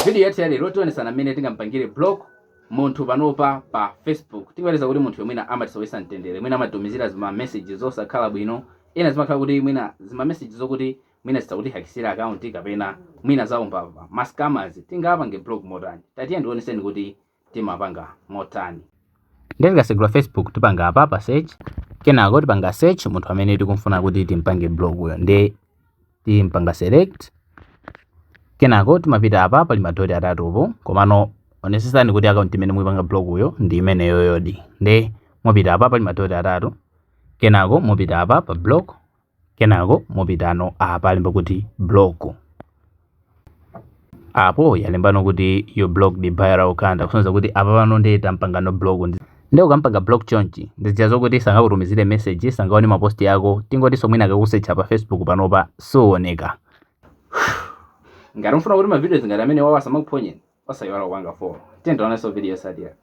Video yathu ya lero tionesana mmene tingampangire block munthu panopa pa Facebook. Tikweleza kuti munthu mwina amatisowesa mtendere, mwina amatumizira zima messages osakhala bwino, ena zimakhala kuti mwina zima messages zokuti mwina zitakuti hakisira account kapena mwina zaumbava. Ma scammers tingapange block motani. Tatiye ndioneseni kuti timapanga motani. Ndiye tikasegula Facebook tipanga apa pa search. Kenako tipanga search munthu amene tikumfuna kuti timpange block uyo. Ndiye timpanga select. Kenako timapita apa pali madoti atatupo, komano onesesani kuti account imene muyipanga block uyo ndi imene yoyodi. Ndiye mupita apa pali madoti atatu. Kenako mupita apa pa block. Kenako mupitano apa alemba kuti block. Apo yalembano kuti yo block di viral ukanda, kusonza kuti apa pano ndiye tampangano block. Ndiye ukampanga block chonchi ndizijazo kuti sangakutumizire message, sangaone maposti yako, tingoti somwina akakusearcha pa Facebook panopa sooneka. Ngati mfuna kuti ma videos ngati amene wawasa makuponyeni, osayiwala kupanga follow. Tiyeni tione so video sadia.